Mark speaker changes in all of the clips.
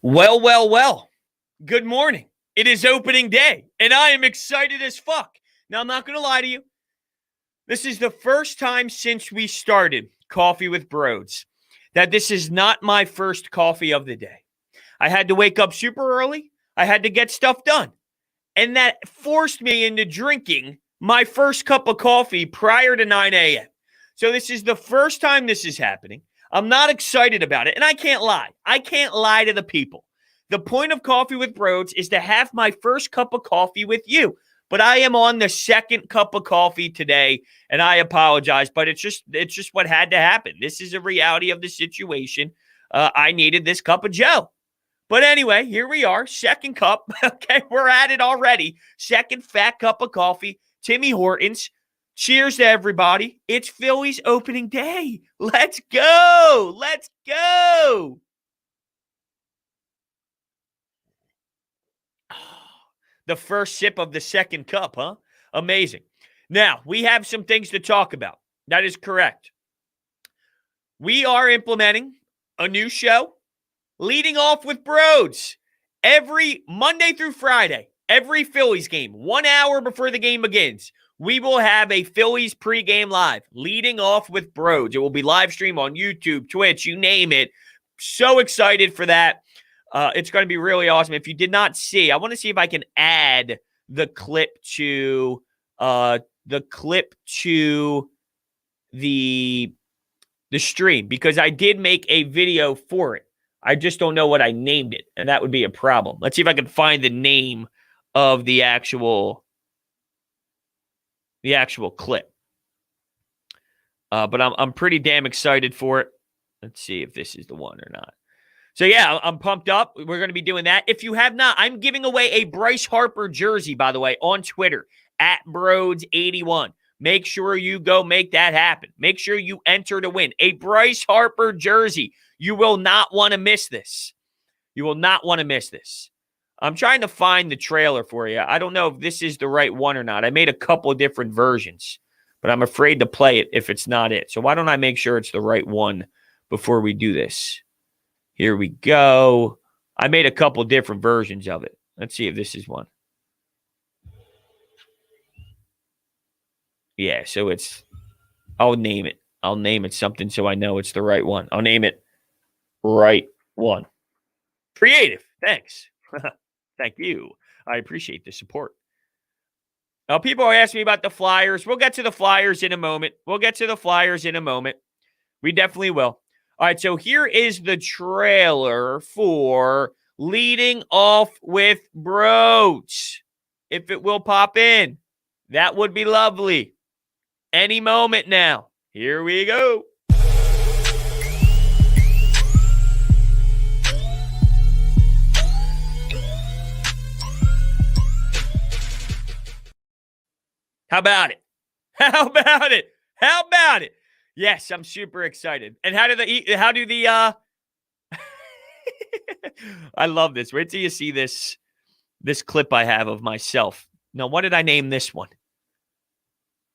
Speaker 1: Well, well, well. Good morning. It is opening day, and I am excited as fuck. Now, I'm not going to lie to you. This is the first time since we started Coffee with Brodes that this is not my first coffee of the day. I had to wake up super early. I had to get stuff done. And that forced me into drinking my first cup of coffee prior to 9 a.m. So this is the first time this is happening. I'm not excited about it. And I can't lie. I can't lie to the people. The point of Coffee with Brodes is to have my first cup of coffee with you. But I am on the second cup of coffee today, and I apologize. But it's just what had to happen. This is a reality of the situation. I needed this cup of Joe. But anyway, here we are, second cup. Okay, we're at it already. Second fat cup of coffee. Timmy Hortons. Cheers to everybody. It's Phillies opening day. Let's go. Let's go. The first sip of the second cup, huh? Amazing. Now, we have some things to talk about. That is correct. We are implementing a new show, leading off with Brodes. Every Monday through Friday, every Phillies game, 1 hour before the game begins, we will have a Phillies pregame live, leading off with Brodes. It will be live stream on YouTube, Twitch, you name it. So excited for that. It's going to be really awesome. If you did not see, I want to see if I can add the clip to the stream, because I did make a video for it. I just don't know what I named it, and that would be a problem. Let's see if I can find the name of the actual clip. But I'm pretty damn excited for it. Let's see if this is the one or not. So, yeah, I'm pumped up. We're going to be doing that. If you have not, I'm giving away a Bryce Harper jersey, by the way, on Twitter, at Brodes81. Make sure you go make that happen. Make sure you enter to win a Bryce Harper jersey. You will not want to miss this. You will not want to miss this. I'm trying to find the trailer for you. I don't know if this is the right one or not. I made a couple of different versions, but I'm afraid to play it if it's not it. So why don't I make sure it's the right one before we do this? Here we go. I made a couple different versions of it. Let's see if this is one. Yeah, so I'll name it. I'll name it something so I know it's the right one. I'll name it Right One. Creative. Thanks. Thank you. I appreciate the support. Now, people are asking me about the Flyers. We'll get to the Flyers in a moment. We definitely will. All right, so here is the trailer for leading off with Brodes. If it will pop in, that would be lovely. Any moment now. Here we go. How about it? How about it? How about it? Yes, I'm super excited. And how do the I love this. Wait till you see this clip I have of myself. Now, what did I name this one?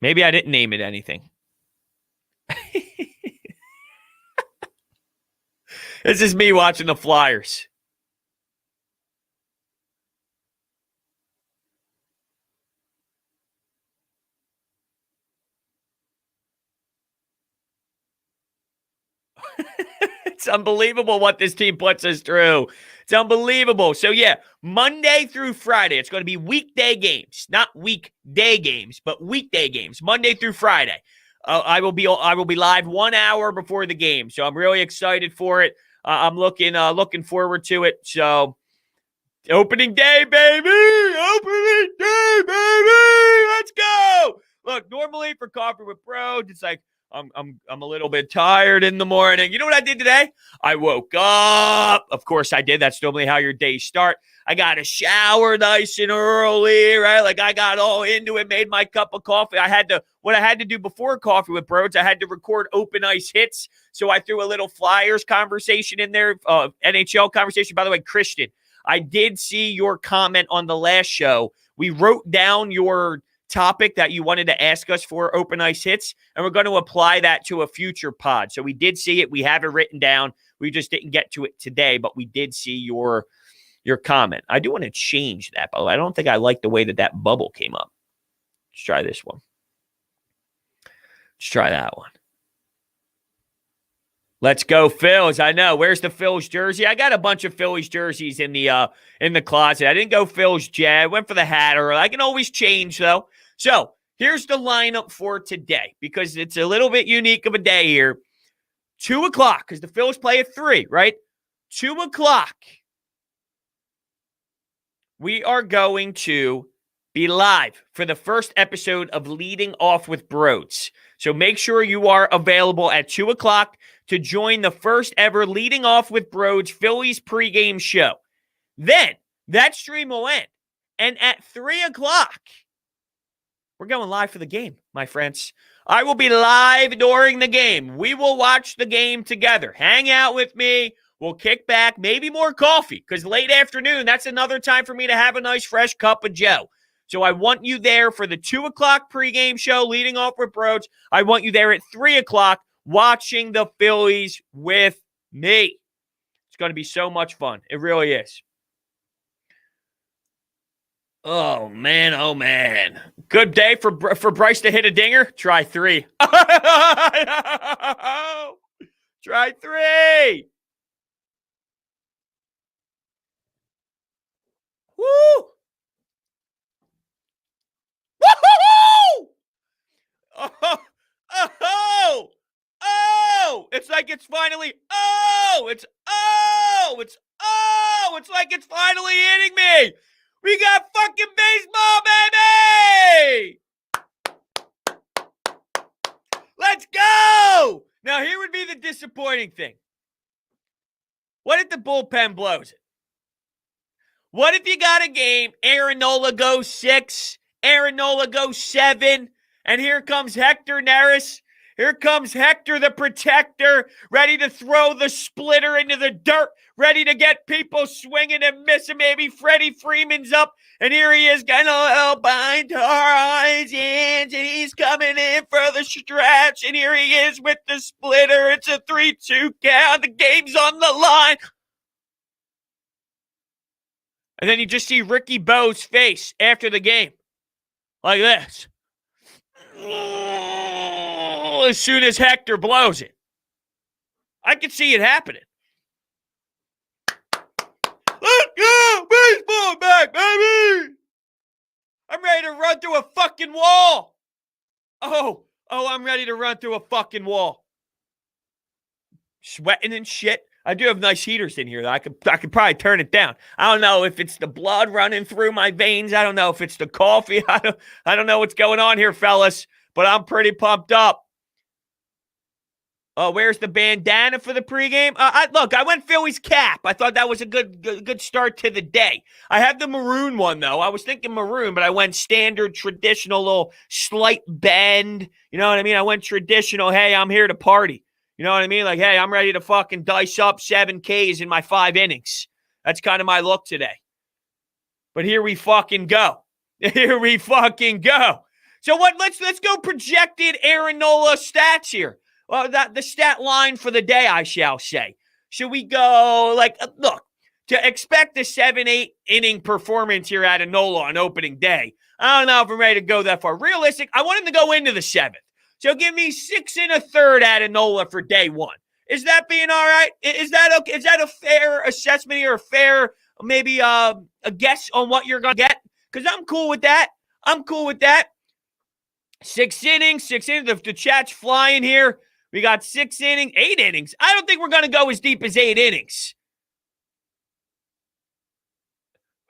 Speaker 1: Maybe I didn't name it anything. This is me watching the Flyers. It's unbelievable what this team puts us through. It's unbelievable. So, yeah, Monday through Friday, it's going to be weekday games. Not weekday games, but weekday games. Monday through Friday. I will be live 1 hour before the game. So I'm really excited for it. I'm looking forward to it. So, opening day, baby! Opening day, baby! Let's go! Look, normally for Coffee with Brodes, it's like, I'm a little bit tired in the morning. You know what I did today? I woke up. Of course I did. That's normally how your days start. I got a shower nice and early, right? Like I got all into it, made my cup of coffee. What I had to do before Coffee with Brodes, I had to record open ice hits. So I threw a little Flyers conversation in there, NHL conversation. By the way, Christian, I did see your comment on the last show. We wrote down your topic that you wanted to ask us for open ice hits, and we're going to apply that to a future pod. So we did see it. We have it written down. We just didn't get to it today, but we did see your comment. I do want to change that, but I don't think I like the way that bubble came up. Let's try this one. Let's try that one. Let's go, Phils. I know. Where's the Phils jersey? I got a bunch of Phillies jerseys in the closet. I didn't go Phils J. I went for the Hatter. I can always change, though. So here's the lineup for today because it's a little bit unique of a day here. 2 o'clock, because the Phils play at 3, right? 2 o'clock. We are going to be live for the first episode of Leading Off with Brodes. So make sure you are available at 2 o'clock to join the first ever Leading Off with Brodes Phillies pregame show. Then that stream will end. And at 3 o'clock, we're going live for the game, my friends. I will be live during the game. We will watch the game together. Hang out with me. We'll kick back, maybe more coffee, because late afternoon, that's another time for me to have a nice fresh cup of Joe. So I want you there for the 2 o'clock pregame show, Leading Off with Brodes. I want you there at 3 o'clock watching the Phillies with me. It's going to be so much fun. It really is. Oh, man. Oh, man. Good day for Bryce to hit a dinger. Try 3. Try 3. Woo! Woo-hoo-hoo! Oh! It's like it's finally, it's like it's finally hitting me. We got fucking baseball, baby! Let's go! Now, here would be the disappointing thing. What if the bullpen blows it? What if you got a game, Aaron Nola goes 6, Aaron Nola goes 7, and here comes Hector Neris. Here comes Hector the Protector, ready to throw the splitter into the dirt, ready to get people swinging and missing. Maybe Freddie Freeman's up, and here he is, gonna bind our eyes in, and he's coming in for the stretch, and here he is with the splitter. It's a 3-2 count. The game's on the line. And then you just see Ricky Bo's face after the game. Like this. As soon as Hector blows it. I can see it happening. Let's go! Baseball back, baby! I'm ready to run through a fucking wall. Oh, I'm ready to run through a fucking wall. Sweating and shit. I do have nice heaters in here, though. I could probably turn it down. I don't know if it's the blood running through my veins. I don't know if it's the coffee. I don't know what's going on here, fellas, but I'm pretty pumped up. Where's the bandana for the pregame? Look, I went Phillies cap. I thought that was a good start to the day. I have the maroon one, though. I was thinking maroon, but I went standard, traditional, little slight bend. You know what I mean? I went traditional. Hey, I'm here to party. You know what I mean? Like, hey, I'm ready to fucking dice up 7 Ks in my 5 innings. That's kind of my look today. But here we fucking go. Here we fucking go. So what? Let's go projected Aaron Nola stats here. Well, the stat line for the day, I shall say. Should we go, look, to expect a 7-8 inning performance here out of Nola on opening day, I don't know if I'm ready to go that far. Realistic, I want him to go into the 7th. So give me 6 1/3 out of Nola for day 1. Is that being all right? Is that okay? Is that a fair assessment here? A fair, maybe a guess on what you're going to get? Because I'm cool with that. 6 innings. The chat's flying here. We got 6 innings, 8 innings. I don't think we're going to go as deep as 8 innings.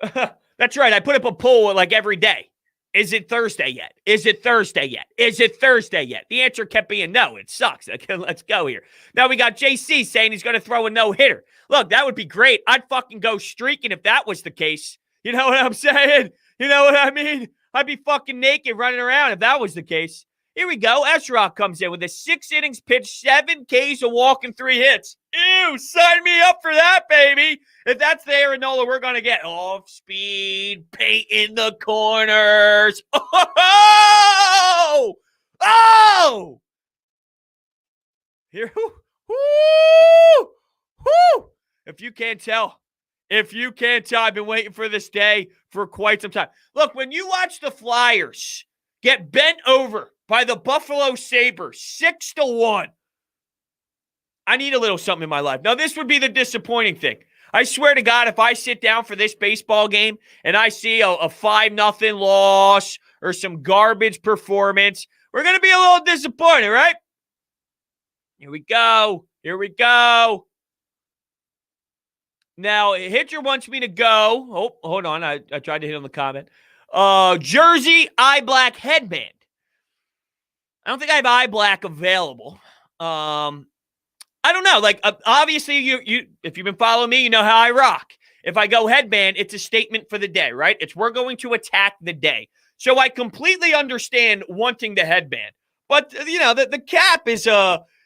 Speaker 1: That's right. I put up a poll like every day. Is it Thursday yet? The answer kept being no. It sucks. Okay, let's go here. Now we got JC saying he's going to throw a no-hitter. Look, that would be great. I'd fucking go streaking if that was the case. You know what I'm saying? You know what I mean? I'd be fucking naked running around if that was the case. Here we go. Esrock comes in with a 6 innings pitch, 7 Ks, a walk, and 3 hits. Ew, sign me up for that, baby. If that's the Aaron Nola we're going to get. Off speed, paint in the corners. Oh! Here, whoo! Whoo! If you can't tell, I've been waiting for this day for quite some time. Look, when you watch the Flyers get bent over by the Buffalo Sabres 6-1, I need a little something in my life. Now, this would be the disappointing thing. I swear to God, if I sit down for this baseball game and I see a 5-0 loss or some garbage performance, we're going to be a little disappointed, right? Here we go. Now, Hitcher wants me to go. Oh, hold on. I tried to hit on the comment. Jersey eye black headband. I don't think I have eye black available. I don't know. Like, obviously, you if you've been following me, you know how I rock. If I go headband, it's a statement for the day, right? It's we're going to attack the day. So I completely understand wanting the headband. But, you know, the cap is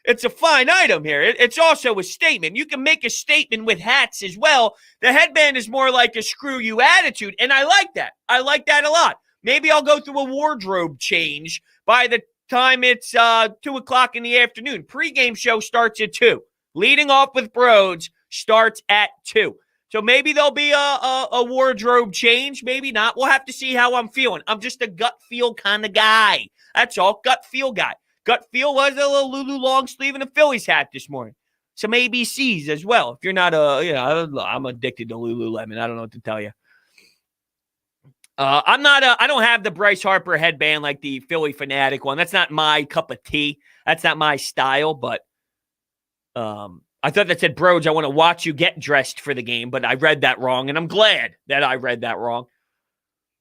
Speaker 1: it's a fine item here. It's also a statement. You can make a statement with hats as well. The headband is more like a screw you attitude, and I like that. I like that a lot. Maybe I'll go through a wardrobe change by the time it's 2 o'clock in the afternoon. Pre-game show starts at 2. Leading off with Brodes starts at 2. So maybe there'll be a wardrobe change. Maybe not. We'll have to see how I'm feeling. I'm just a gut feel kind of guy. That's all. Gut feel guy. Gut feel was a little Lulu long sleeve and a Phillies hat this morning. Some ABCs as well. If you're not I'm addicted to Lululemon. I don't know what to tell you. I don't have the Bryce Harper headband like the Philly Fanatic one. That's not my cup of tea. That's not my style, but I thought that said, Brodes, I want to watch you get dressed for the game, but I read that wrong, and I'm glad that I read that wrong.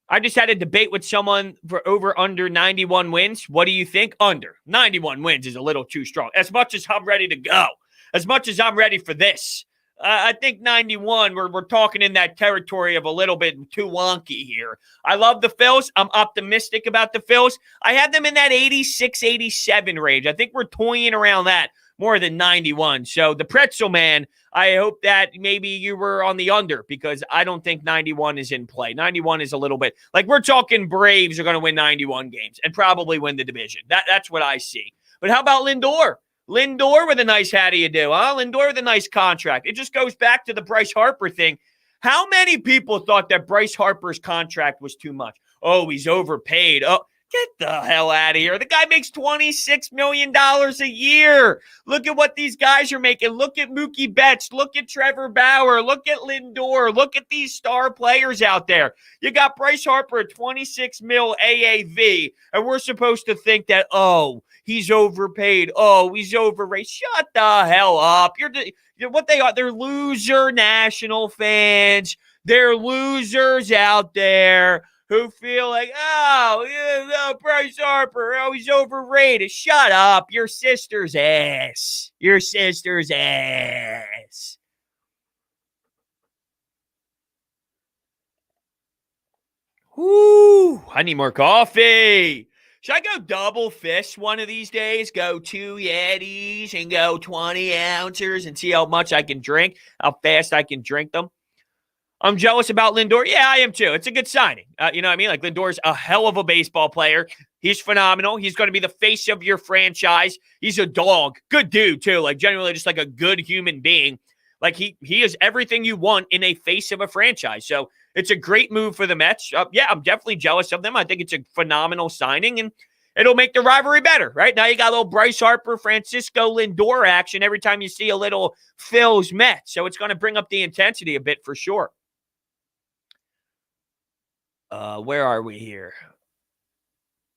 Speaker 1: I just had a debate with someone for over under 91 wins. What do you think? Under. 91 wins is a little too strong. As much as I'm ready to go, as much as I'm ready for this, I think 91, we're talking in that territory of a little bit too wonky here. I love the Phils. I'm optimistic about the Phils. I have them in that 86, 87 range. I think we're toying around that more than 91. So the Pretzel Man, I hope that maybe you were on the under because I don't think 91 is in play. 91 is a little bit like we're talking Braves are going to win 91 games and probably win the division. That's what I see. But how about Lindor? Lindor with a nice how do you do, huh? Lindor with a nice contract. It just goes back to the Bryce Harper thing. How many people thought that Bryce Harper's contract was too much? Oh, he's overpaid. Oh, get the hell out of here. The guy makes $26 million a year. Look at what these guys are making. Look at Mookie Betts. Look at Trevor Bauer. Look at Lindor. Look at these star players out there. You got Bryce Harper at 26 mil AAV, and we're supposed to think that, oh, he's overpaid. Oh, he's overrated. Shut the hell up. You're what they are. They're loser national fans. They're losers out there who feel like, Bryce Harper, he's overrated. Shut up. Your sister's ass. Your sister's ass. Whoo, I need more coffee. Should I go double fist one of these days? Go 2 Yetis and go 20 ounces and see how much I can drink, how fast I can drink them. I'm jealous about Lindor. Yeah, I am too. It's a good signing. You know what I mean? Like Lindor's a hell of a baseball player. He's phenomenal. He's going to be the face of your franchise. He's a dog. Good dude too. Like genuinely just like a good human being. Like he is everything you want in a face of a franchise. So it's a great move for the Mets. Yeah, I'm definitely jealous of them. I think it's a phenomenal signing, and it'll make the rivalry better, right? Now you got a little Bryce Harper, Francisco Lindor action every time you see a little Phil's Mets. So it's going to bring up the intensity a bit for sure. Where are we here?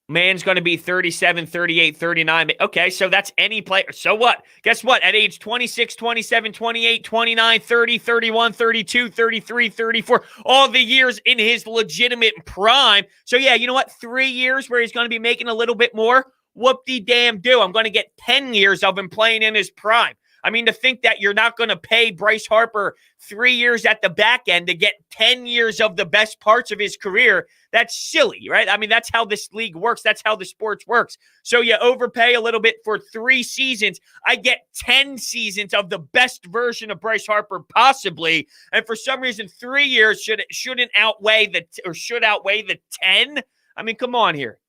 Speaker 1: Man's going to be 37, 38, 39. Okay, so that's any player. So what? Guess what? At age 26, 27, 28, 29, 30, 31, 32, 33, 34, all the years in his legitimate prime. So yeah, you know what? 3 years where he's going to be making a little bit more. Whoop-de-damn-do. I'm going to get 10 years of him playing in his prime. I mean, to think that you're not going to pay Bryce Harper 3 years at the back end to get 10 years of the best parts of his career, that's silly, right? I mean, that's how this league works. That's how the sports works. So you overpay a little bit for 3 seasons. I get 10 seasons of the best version of Bryce Harper possibly. And for some reason, 3 years should outweigh the 10. I mean, come on here.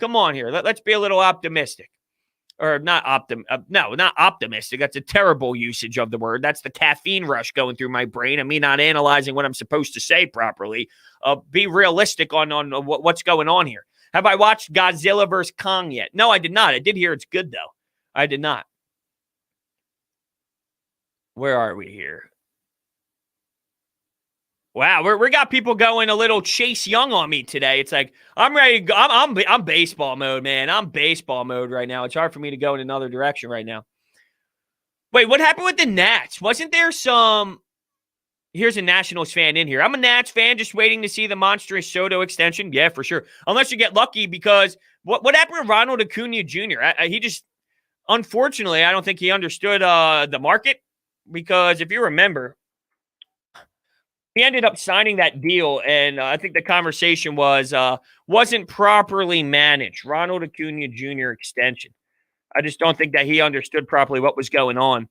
Speaker 1: Let's be a little optimistic. or not not optimistic. That's a terrible usage of the word. That's the caffeine rush going through my brain and me not analyzing what I'm supposed to say properly. Be realistic on what's going on here. Have I watched Godzilla vs. Kong yet? No, I did not. I did hear it's good, though. I did not. Where are we here? Wow, we got people going a little Chase Young on me today. It's like I'm ready to go. I'm baseball mode, man. I'm baseball mode right now. It's hard for me to go in another direction right now. Wait, what happened with the Nats? Wasn't there some? Here's a Nationals fan in here. I'm a Nats fan, just waiting to see the monstrous Soto extension. Yeah, for sure. Unless you get lucky, because what happened with Ronald Acuna Jr.? He just, unfortunately, I don't think he understood the market, because if you remember, he ended up signing that deal, and I think the conversation was wasn't properly managed. Ronald Acuna Jr. extension. I just don't think that he understood properly what was going on.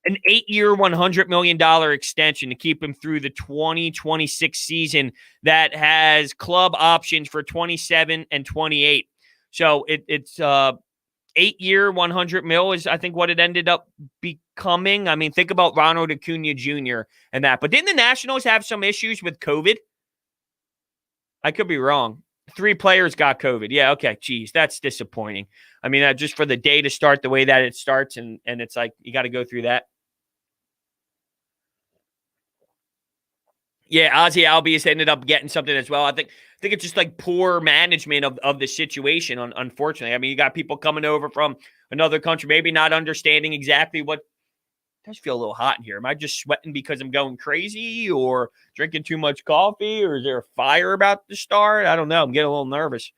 Speaker 1: An 8-year, $100 million extension to keep him through the 2026 season that has club options for 27 and 28. So it's 8-year, $100 million is, I think, what it ended up becoming. I mean, think about Ronald Acuna Jr. and that. But didn't the Nationals have some issues with COVID? I could be wrong. 3 players got COVID. Yeah, okay. Geez, that's disappointing. I mean, just for the day to start the way that it starts, and it's like you got to go through that. Yeah, Ozzy Albies ended up getting something as well. I think it's just like poor management of the situation, unfortunately. I mean, you got people coming over from another country, maybe not understanding exactly what. It does feel a little hot in here. Am I just sweating because I'm going crazy, or drinking too much coffee, or is there a fire about to start? I don't know. I'm getting a little nervous.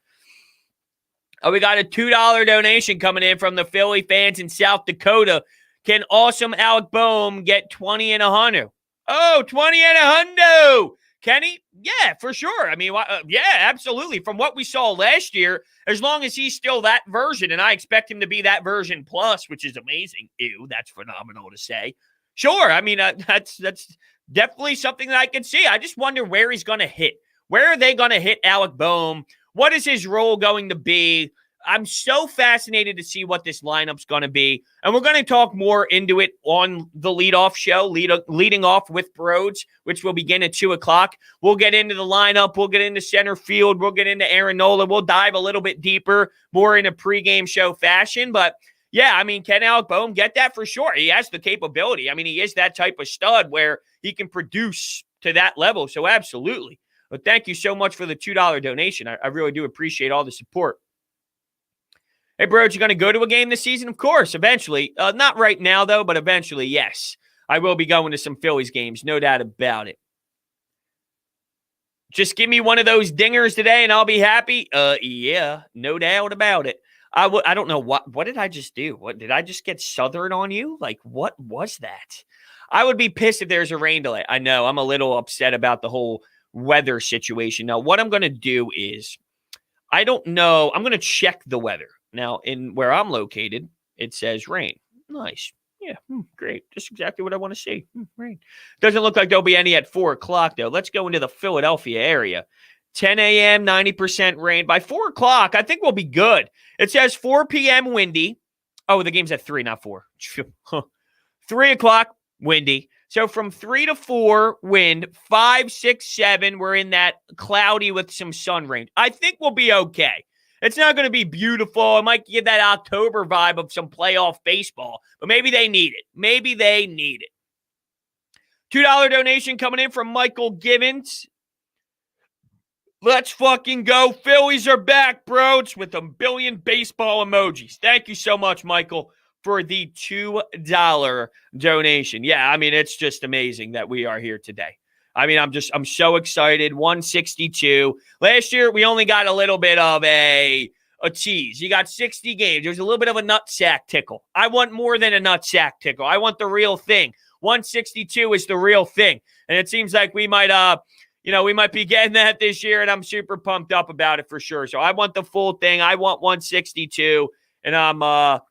Speaker 1: Oh, we got a $2 donation coming in from the Philly fans in South Dakota. Can awesome Alec Boehm get 20 and 100? Oh, 20 and 100. Kenny? Yeah, for sure. I mean, yeah, absolutely. From what we saw last year, as long as he's still that version, and I expect him to be that version plus, which is amazing. Ew, that's phenomenal to say. Sure. I mean, that's definitely something that I can see. I just wonder where he's going to hit. Where are they going to hit Alec Boehm? What is his role going to be? I'm so fascinated to see what this lineup's going to be. And we're going to talk more into it on the leadoff show, leading off with Brodes, which will begin at 2 o'clock. We'll get into the lineup. We'll get into center field. We'll get into Aaron Nola. We'll dive a little bit deeper, more in a pregame show fashion. But, yeah, I mean, can Alec Boehm get that? For sure. He has the capability. I mean, he is that type of stud where he can produce to that level. So, absolutely. But thank you so much for the $2 donation. I really do appreciate all the support. Hey, Brodes, you going to go to a game this season? Of course, eventually. Not right now, though, but eventually, yes. I will be going to some Phillies games, no doubt about it. Just give me one of those dingers today and I'll be happy. Yeah, no doubt about it. I don't know what did I just do? What did I just get Southern on you? Like, what was that? I would be pissed if there's a rain delay. I know, I'm a little upset about the whole weather situation. Now, what I'm going to do is, I don't know. I'm going to check the weather. Now, in where I'm located, it says rain. Nice. Yeah, great. Just exactly what I want to see. Rain. Doesn't look like there'll be any at 4 o'clock, though. Let's go into the Philadelphia area. 10 a.m., 90% rain. By 4 o'clock, I think we'll be good. It says 4 p.m. windy. Oh, the game's at 3, not 4. 3 o'clock, windy. So from 3 to 4, wind. 5, 6, 7, we're in that cloudy with some sun range. I think we'll be okay. It's not going to be beautiful. It might give that October vibe of some playoff baseball, but maybe they need it. Maybe they need it. $2 donation coming in from Michael Givens. Let's fucking go. Phillies are back, Brodes, with a billion baseball emojis. Thank you so much, Michael, for the $2 donation. Yeah, I mean, it's just amazing that we are here today. I mean, I'm so excited. 162. Last year, we only got a little bit of a tease. You got 60 games. There was a little bit of a nutsack tickle. I want more than a nutsack tickle. I want the real thing. 162 is the real thing. And it seems like we might, we might be getting that this year, and I'm super pumped up about it for sure. So I want the full thing. I want 162, and I'm,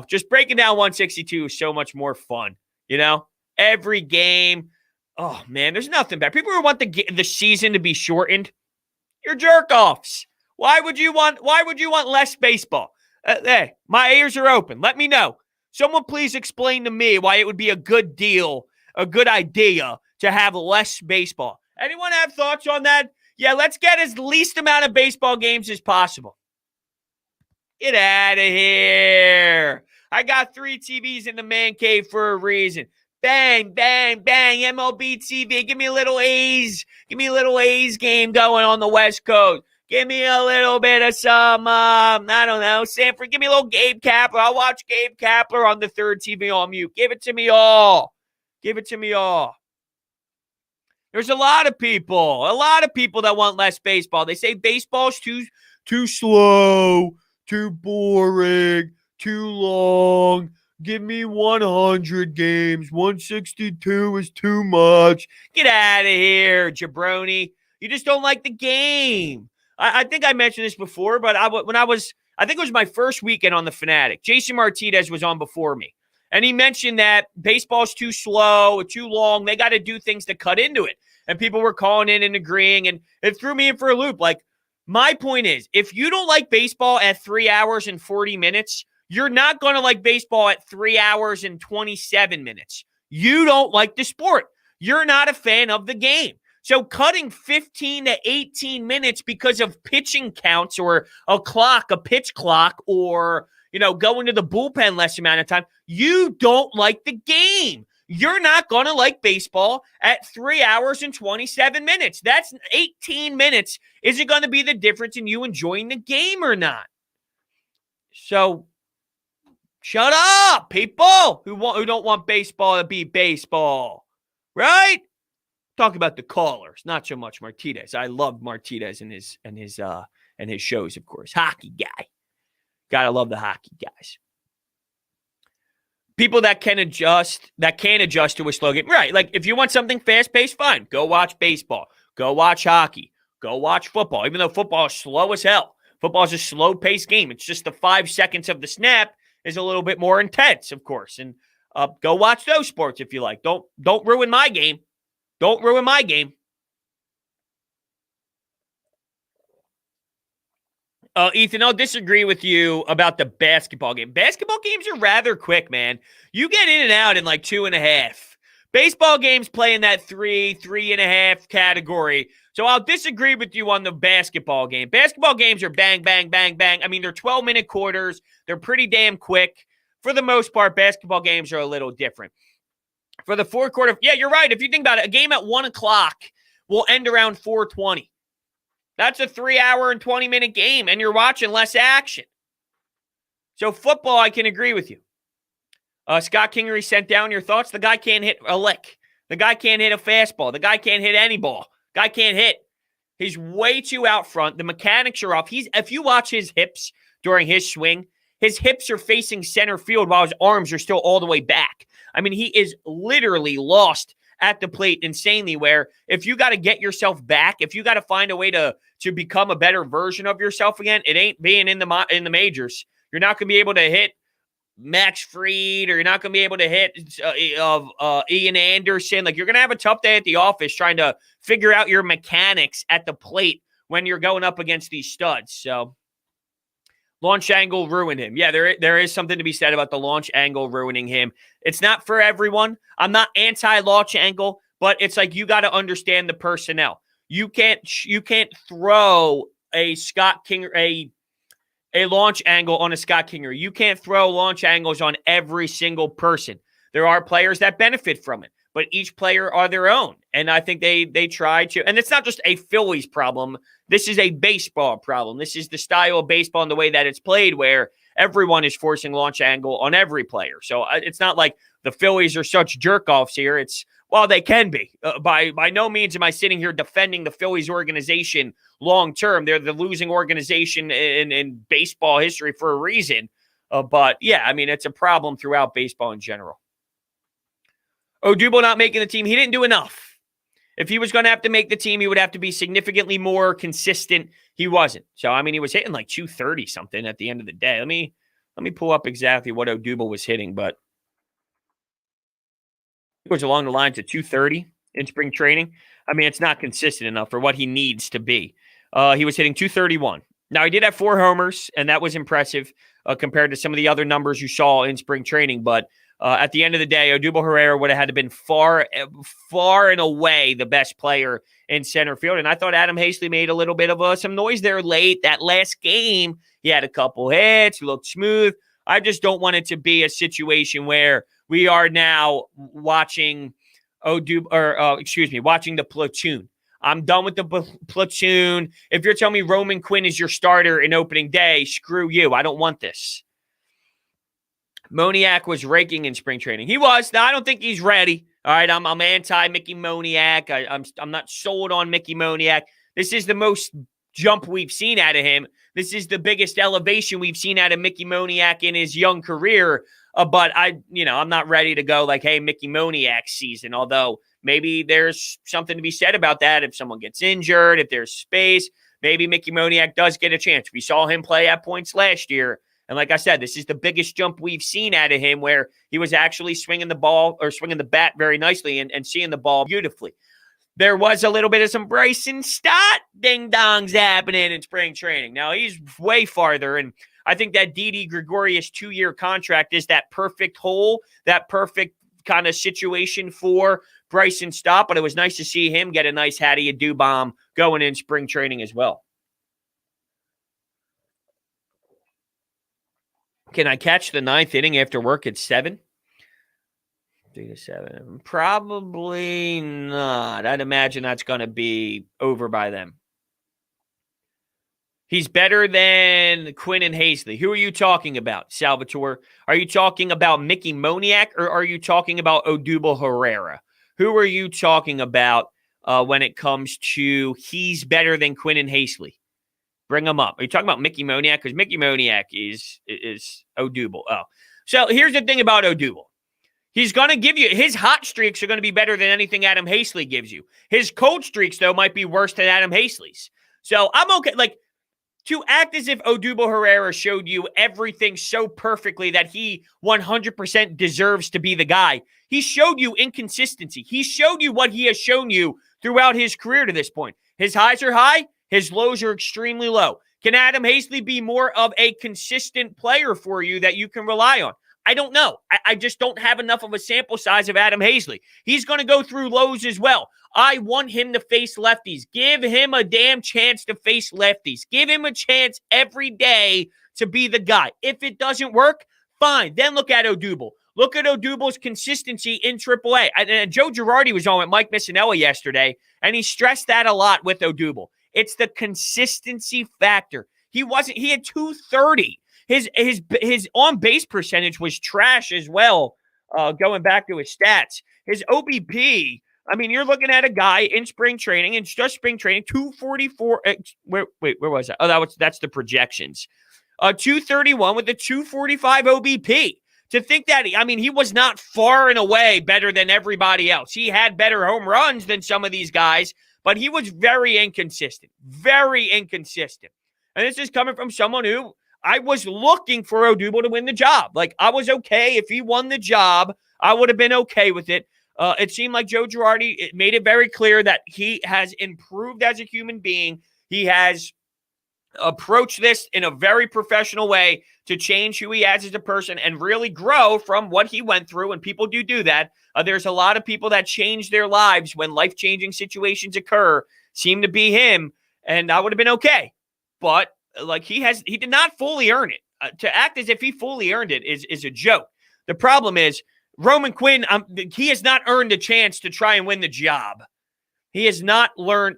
Speaker 1: just breaking down 162 is so much more fun, every game. Oh, man, there's nothing better. People who want the season to be shortened, you're jerk-offs. Why would you want less baseball? Hey, my ears are open. Let me know. Someone please explain to me why it would be a good deal, a good idea to have less baseball. Anyone have thoughts on that? Yeah, let's get as least amount of baseball games as possible. Get out of here. I got 3 TVs in the man cave for a reason. Bang, bang, bang, MLB TV. Give me a little A's. Give me a little A's game going on the West Coast. Give me a little bit of some, I don't know, Sanford. Give me a little Gabe Kapler. I'll watch Gabe Kapler on the 3rd TV on mute. Give it to me all. Give it to me all. There's a lot of people that want less baseball. They say baseball's too slow, too boring, too long. Give me 100 games. 162 is too much. Get out of here, jabroni. You just don't like the game. I think I mentioned this before, but I think it was my first weekend on the Fanatic. Jason Martinez was on before me. And he mentioned that baseball's too slow, too long. They got to do things to cut into it. And people were calling in and agreeing, and it threw me in for a loop. Like, my point is, if you don't like baseball at 3 hours and 40 minutes, you're not going to like baseball at 3 hours and 27 minutes. You don't like the sport. You're not a fan of the game. So cutting 15 to 18 minutes because of pitching counts or a pitch clock, or, going to the bullpen less amount of time, you don't like the game. You're not going to like baseball at 3 hours and 27 minutes. That's 18 minutes. Is it going to be the difference in you enjoying the game or not? So shut up, people who don't want baseball to be baseball, right? Talk about the callers, not so much Martinez. I love Martinez and his shows, of course. Hockey guy. Gotta love the hockey guys. People that can adjust to a slow game. Right. Like, if you want something fast-paced, fine. Go watch baseball. Go watch hockey. Go watch football. Even though football is slow as hell. Football is a slow-paced game. It's just the 5 seconds of the snap is a little bit more intense, of course. And go watch those sports if you like. Don't ruin my game. Don't ruin my game. Ethan, I'll disagree with you about the basketball game. Basketball games are rather quick, man. You get in and out in like 2.5. Baseball games play in that 3.5 category. So I'll disagree with you on the basketball game. Basketball games are bang, bang, bang, bang. I mean, they're 12-minute quarters. They're pretty damn quick. For the most part, basketball games are a little different. For the 4th quarter, yeah, you're right. If you think about it, a game at 1 o'clock will end around 4:20. That's a 3-hour and 20-minute game, and you're watching less action. So football, I can agree with you. Scott Kingery sent down your thoughts. The guy can't hit a lick. The guy can't hit a fastball. The guy can't hit any ball. Guy can't hit. He's way too out front. The mechanics are off. If you watch his hips during his swing, his hips are facing center field while his arms are still all the way back. I mean, he is literally lost at the plate insanely, where if you got to get yourself back, if you got to find a way to become a better version of yourself again, it ain't being in the majors. You're not going to be able to hit Max Fried, or you're not going to be able to hit Ian Anderson. Like, you're going to have a tough day at the office trying to figure out your mechanics at the plate when you're going up against these studs. So launch angle ruined him. Yeah, there is something to be said about the launch angle ruining him. It's not for everyone. I'm not anti-launch angle, but it's like, you got to understand the personnel. You can't throw a Scott Kingery, a launch angle on a Scott Kingery. You can't throw launch angles on every single person. There are players that benefit from it, but each player are their own. And I think they try to, and it's not just a Phillies problem. This is a baseball problem. This is the style of baseball and the way that it's played, where everyone is forcing launch angle on every player. So it's not like the Phillies are such jerk-offs here. Well, they can be. By no means am I sitting here defending the Phillies organization long-term. They're the losing organization in baseball history for a reason. But, yeah, I mean, it's a problem throughout baseball in general. Odubel not making the team. He didn't do enough. If he was going to have to make the team, he would have to be significantly more consistent. He wasn't. So, I mean, he was hitting like 230-something at the end of the day. Let me pull up exactly what Odubel was hitting, but it was along the lines of 230 in spring training. I mean, it's not consistent enough for what he needs to be. He was hitting 231 Now, he did have 4 homers, and that was impressive compared to some of the other numbers you saw in spring training. But at the end of the day, Odubel Herrera would have had to been far and away the best player in center field. And I thought Adam Hazley made a little bit of some noise there late. That last game, he had a couple hits, looked smooth. I just don't want it to be a situation where we are now watching watching the platoon. I'm done with the platoon. If you're telling me Roman Quinn is your starter in opening day, screw you. I don't want this. Moniak was raking in spring training. He was. Now, I don't think he's ready. All right, I'm anti-Mickey Moniak. I'm not sold on Mickey Moniak. This is the most jump we've seen out of him. This is the biggest elevation we've seen out of Mickey Moniak in his young career. But I'm not ready to go like, hey, Mickey Moniak season. Although maybe there's something to be said about that. If someone gets injured, if there's space, maybe Mickey Moniak does get a chance. We saw him play at points last year. And like I said, this is the biggest jump we've seen out of him where he was actually swinging the ball or swinging the bat very nicely and seeing the ball beautifully. There was a little bit of some Bryson Stott ding-dongs happening in spring training. Now, he's way farther, and I think that Didi Gregorius 2-year contract is that perfect hole, that perfect kind of situation for Bryson Stott, but it was nice to see him get a nice Hattie Adu bomb going in spring training as well. Can I catch the 9th inning after work at 7? 3 to 7. Probably not. I'd imagine that's going to be over by then. He's better than Quinn and Hazley. Who are you talking about, Salvatore? Are you talking about Mickey Moniak or are you talking about Odubel Herrera? Who are you talking about when it comes to he's better than Quinn and Hazley? Bring him up. Are you talking about Mickey Moniak? Because Mickey Moniak is Odubel. Oh. So here's the thing about Odubel. He's going to give you – his hot streaks are going to be better than anything Adam Hazley gives you. His cold streaks, though, might be worse than Adam Hazley's. So I'm okay. Like, to act as if Odubel Herrera showed you everything so perfectly that he 100% deserves to be the guy, he showed you inconsistency. He showed you what he has shown you throughout his career to this point. His highs are high. His lows are extremely low. Can Adam Hazley be more of a consistent player for you that you can rely on? I don't know. I just don't have enough of a sample size of Adam Hazley. He's going to go through lows as well. I want him to face lefties. Give him a damn chance to face lefties. Give him a chance every day to be the guy. If it doesn't work, fine. Then look at Odubel. Look at Odubel's consistency in AAA. And Joe Girardi was on with Mike Missinella yesterday, and he stressed that a lot with Odubel. It's the consistency factor. He had 230. His on-base percentage was trash as well, going back to his stats. His OBP, I mean, you're looking at a guy in spring training, in just spring training, 244. Where was that? Oh, that's the projections. 231 with a 245 OBP. To think that, he was not far and away better than everybody else. He had better home runs than some of these guys, but he was very inconsistent. Very inconsistent. And this is coming from someone who I was looking for Odubel to win the job. Like, I was okay. If he won the job, I would have been okay with it. It seemed like Joe Girardi made it very clear that he has improved as a human being. He has approached this in a very professional way to change who he is as a person and really grow from what he went through. And people do that. There's a lot of people that change their lives when life-changing situations occur. Seem to be him, and I would have been okay. But like he did not fully earn it. To act as if he fully earned it is a joke. The problem is Roman Quinn, he has not earned a chance to try and win the job. He has not earned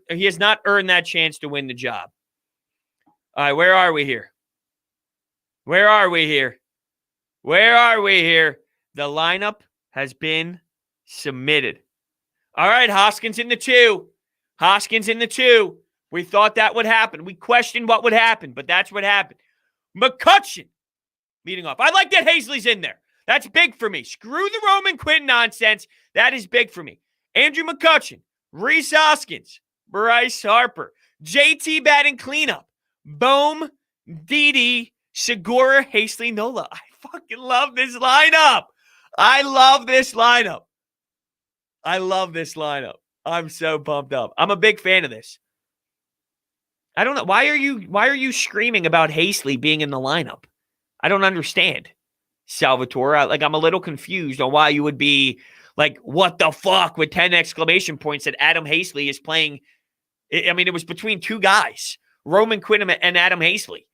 Speaker 1: that chance to win the job. All right, where are we here? Where are we here? Where are we here? The lineup has been submitted. All right, Hoskins in the 2. Hoskins in the 2. We thought that would happen. We questioned what would happen, but that's what happened. McCutchen leading off. I like that Hazley's in there. That's big for me. Screw the Roman Quinn nonsense. That is big for me. Andrew McCutchen, Rhys Hoskins, Bryce Harper, JT batting cleanup, Bohm, Didi, Segura, Hazley, Nola. I fucking love this lineup. I love this lineup. I love this lineup. I'm so pumped up. I'm a big fan of this. I don't know. Why are you screaming about Hasely being in the lineup? I don't understand, Salvatore. I'm a little confused on why you would be like, what the fuck, with 10 exclamation points that Adam Hasely is playing. I mean, it was between two guys, Roman Quinn and Adam Hasely.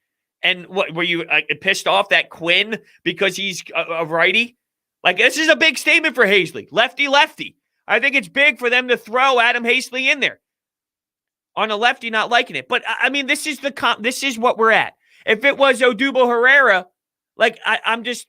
Speaker 1: And what were you pissed off that Quinn because he's a righty? Like, this is a big statement for Hasely. Lefty. I think it's big for them to throw Adam Hasely in there. On a lefty not liking it. But, I mean, this is what we're at. If it was Odubel Herrera, like, I'm just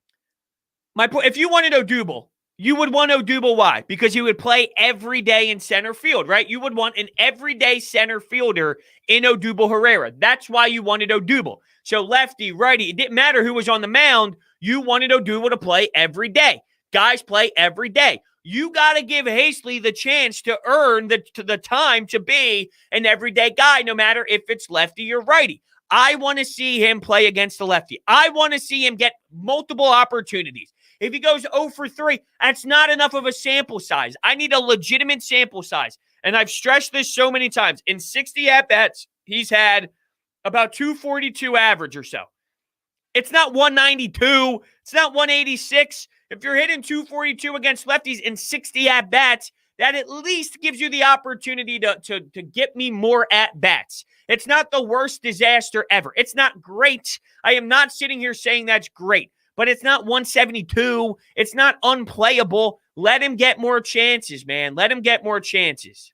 Speaker 1: – my point, if you wanted Odubel, you would want Odubel. Why? Because he would play every day in center field, right? You would want an everyday center fielder in Odubel Herrera. That's why you wanted Odubel. So lefty, righty, it didn't matter who was on the mound. You wanted Odubel to play every day. Guys play every day. You got to give Hasely the chance to earn the time to be an everyday guy, no matter if it's lefty or righty. I want to see him play against the lefty. I want to see him get multiple opportunities. If he goes 0 for 3, that's not enough of a sample size. I need a legitimate sample size. And I've stressed this so many times. In 60 at-bats, he's had about 242 average or so. It's not 192. It's not 186. If you're hitting 242 against lefties in 60 at-bats, that at least gives you the opportunity to get me more at-bats. It's not the worst disaster ever. It's not great. I am not sitting here saying that's great. But it's not 172. It's not unplayable. Let him get more chances, man. Let him get more chances.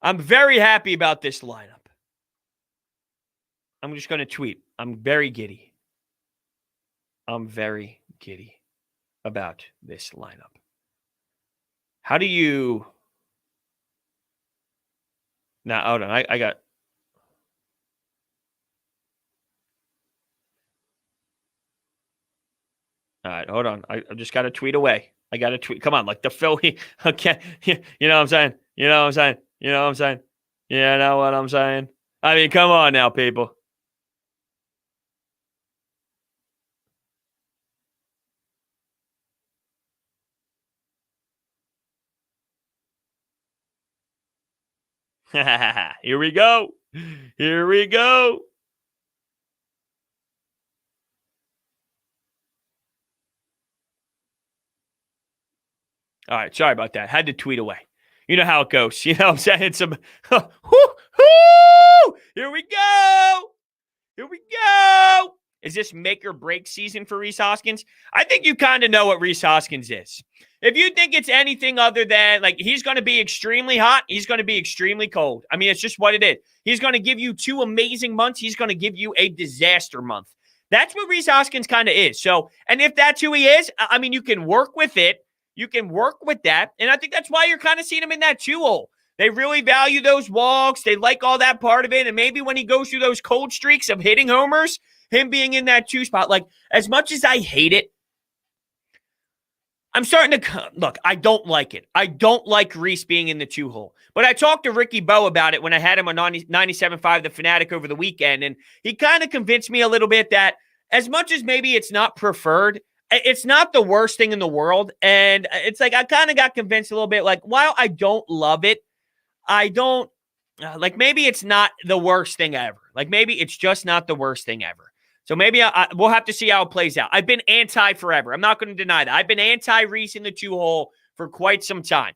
Speaker 1: I'm very happy about this lineup. I'm just going to tweet. I'm very giddy. I'm very giddy about this lineup. How do you... Now, hold on. I got... All right, hold on. I just got to tweet away. I got to tweet. Come on, like the Philly. Okay. You know what I'm saying? You know what I'm saying? You know what I'm saying? You know what I'm saying? I mean, come on now, people. Here we go. Here we go. All right, sorry about that. Had to tweet away. You know how it goes. You know what I'm saying? Here we go. Here we go. Is this make or break season for Rhys Hoskins? I think you kind of know what Rhys Hoskins is. If you think it's anything other than, like, he's going to be extremely hot, he's going to be extremely cold. I mean, it's just what it is. He's going to give you 2 amazing months. He's going to give you a disaster month. That's what Rhys Hoskins kind of is. So, and if that's who he is, I mean, you can work with it. You can work with that. And I think that's why you're kind of seeing him in that 2 hole. They really value those walks. They like all that part of it. And maybe when he goes through those cold streaks of hitting homers, him being in that 2 spot, like, as much as I hate it, I'm starting to, look, I don't like it. I don't like Rhys being in the 2 hole. But I talked to Ricky Bowe about it when I had him on 97.5 The Fanatic over the weekend, and he kind of convinced me a little bit that as much as maybe it's not preferred, it's not the worst thing in the world. And it's like I kind of got convinced a little bit, like, while I don't love it, I don't, like, maybe it's not the worst thing ever. Like, maybe it's just not the worst thing ever. So maybe we'll have to see how it plays out. I've been anti forever. I'm not going to deny that. I've been anti-Rhys in the 2 hole for quite some time.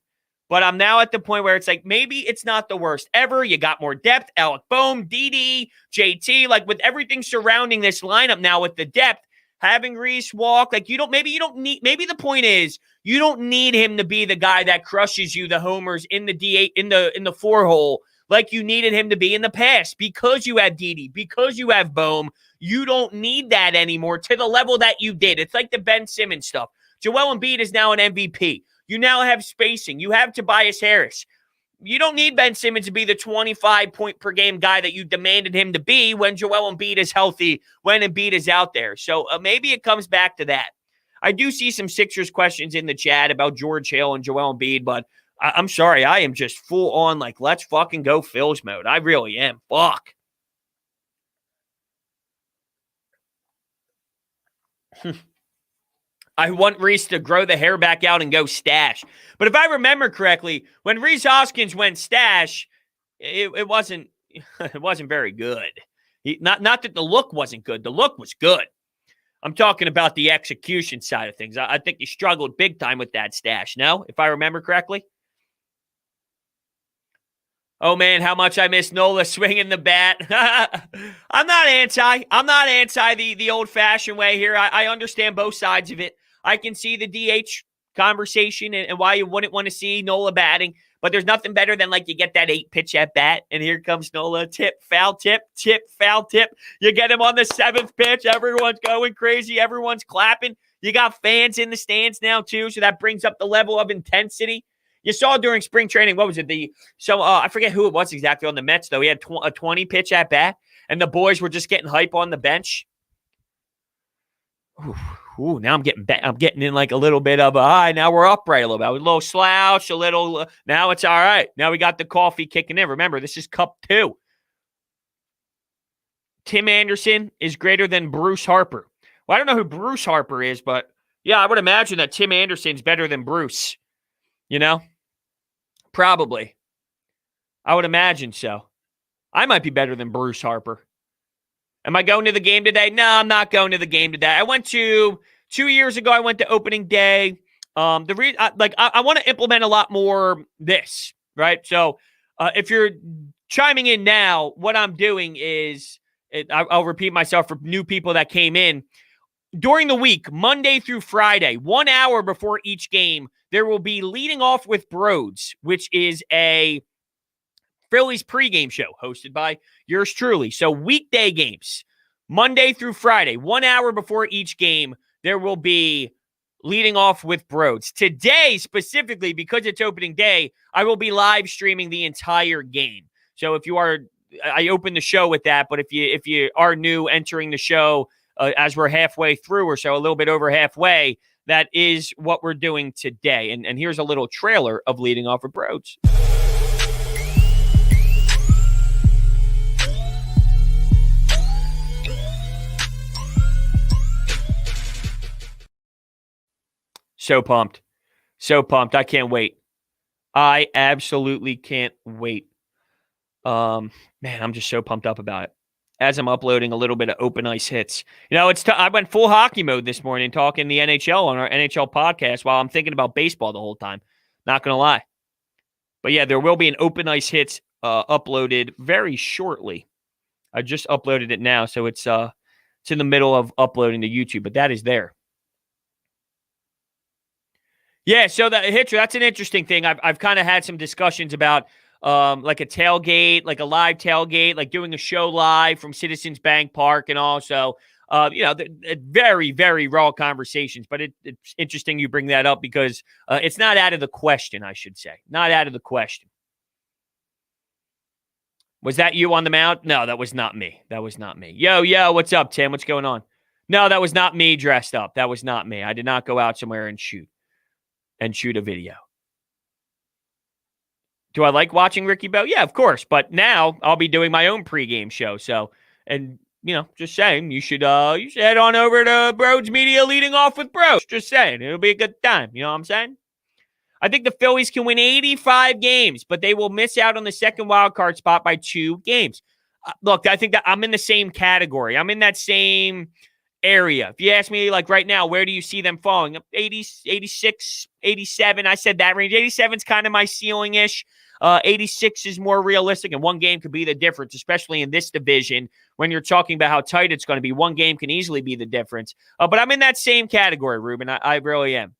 Speaker 1: But I'm now at the point where it's like, maybe it's not the worst ever. You got more depth. Alec Boehm, Didi, JT, like, with everything surrounding this lineup now with the depth, having Rhys walk, like, maybe the point is you don't need him to be the guy that crushes you the homers in the D8, in the 4 hole, like you needed him to be in the past, because you have Didi, because you have Boehm. You don't need that anymore to the level that you did. It's like the Ben Simmons stuff. Joel Embiid is now an MVP. You now have spacing. You have Tobias Harris. You don't need Ben Simmons to be the 25-point-per-game guy that you demanded him to be when Joel Embiid is healthy, when Embiid is out there. So maybe it comes back to that. I do see some Sixers questions in the chat about George Hill and Joel Embiid, but I'm sorry. I am just full on, like, let's fucking go Phils mode. I really am. Fuck. I want Reese to grow the hair back out and go stash. But if I remember correctly, when Reese Hoskins went stash, it wasn't it wasn't very good. Not that the look wasn't good. The look was good. I'm talking about the execution side of things. I think he struggled big time with that stash. No, if I remember correctly. Oh, man, how much I miss Nola swinging the bat. I'm not anti the old-fashioned way here. I understand both sides of it. I can see the DH conversation and why you wouldn't want to see Nola batting. But there's nothing better than, like, you get that 8-pitch at bat, and here comes Nola. Tip, foul tip, tip, foul tip. You get him on the 7th pitch. Everyone's going crazy. Everyone's clapping. You got fans in the stands now, too, so that brings up the level of intensity. You saw during spring training, what was it? I forget who it was exactly on the Mets, though. He had a 20-pitch at bat, and the boys were just getting hype on the bench. Ooh, now I'm getting in like a little bit of a high. Now we're upright a little bit. A little slouch, a little. Now it's all right. Now we got the coffee kicking in. Remember, this is cup 2. Tim Anderson is greater than Bruce Harper. Well, I don't know who Bruce Harper is, but yeah, I would imagine that Tim Anderson's better than Bruce. You know? Probably. I would imagine so. I might be better than Bruce Harper. Am I going to the game today? No, I'm not going to the game today. I went to 2 years ago. I went to opening day. I want to implement a lot more this, right? So if you're chiming in now, what I'm doing is I'll repeat myself for new people that came in. During the week, Monday through Friday, 1 hour before each game, there will be Leading Off with Brodes, which is a Phillies pregame show hosted by yours truly. So weekday games, Monday through Friday, 1 hour before each game, there will be Leading Off with Brodes. Today, specifically, because it's opening day, I will be live streaming the entire game. So if you are, I opened the show with that, but if you are new entering the show as we're halfway through or so, a little bit over halfway, that is what we're doing today. And here's a little trailer of Leading Off with Brodes. So pumped. So pumped. I can't wait. I absolutely can't wait. Man, I'm just so pumped up about it. As I'm uploading a little bit of open ice hits. You know, I went full hockey mode this morning talking the NHL on our NHL podcast while I'm thinking about baseball the whole time. Not going to lie. But yeah, there will be an open ice hits uploaded very shortly. I just uploaded it now, so it's in the middle of uploading to YouTube, but that is there. Yeah, so that's an interesting thing. I've kind of had some discussions about like a tailgate, like a live tailgate, like doing a show live from Citizens Bank Park and also, very, very raw conversations. But it's interesting you bring that up because it's not out of the question, I should say. Not out of the question. Was that you on the mound? No, that was not me. That was not me. Yo, what's up, Tim? What's going on? No, that was not me dressed up. That was not me. I did not go out somewhere and shoot a video. Do I like watching Ricky Bell? Yeah, of course. But now I'll be doing my own pregame show. So, and just saying, you should head on over to Brodes Media Leading Off with Brodes. Just saying, it'll be a good time. You know what I'm saying? I think the Phillies can win 85 games, but they will miss out on the second wild card spot by 2 games. Look, I think that I'm in the same category. I'm in that same area. If you ask me, like right now, where do you see them falling? 80, 86, 87. I said that range. 87 is kind of my ceiling-ish. 86 is more realistic, and one game could be the difference, especially in this division when you're talking about how tight it's going to be. One game can easily be the difference. But I'm in that same category, Ruben. I really am.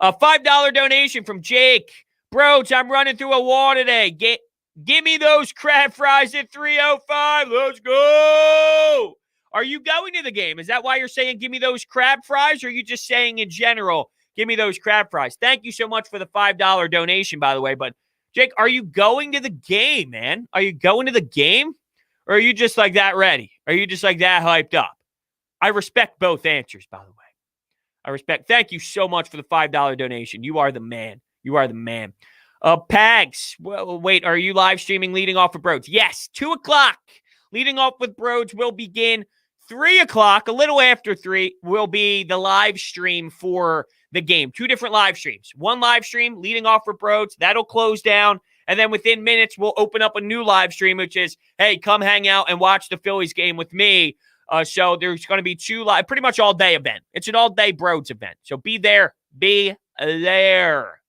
Speaker 1: A $5 donation from Jake. Brodes, I'm running through a wall today. Give me those crab fries at 3:05. Let's go. Are you going to the game? Is that why you're saying give me those crab fries, or are you just saying in general, give me those crab fries? Thank you so much for the $5 donation, by the way. But, Jake, are you going to the game, man? Are you going to the game? Or are you just like that ready? Are you just like that hyped up? I respect both answers, by the way. Thank you so much for the $5 donation. You are the man. You are the man. Pags, well, wait, are you live streaming Leading Off with Brodes? Yes, 2 o'clock. Leading Off with Brodes will begin 3 o'clock, a little after 3, will be the live stream for the game. 2 different live streams. One live stream leading off for Brodes. That'll close down. And then within minutes, we'll open up a new live stream, which is, hey, come hang out and watch the Phillies game with me. So there's going to be 2 live, pretty much all-day event. It's an all-day Brodes event. So be there. Be there.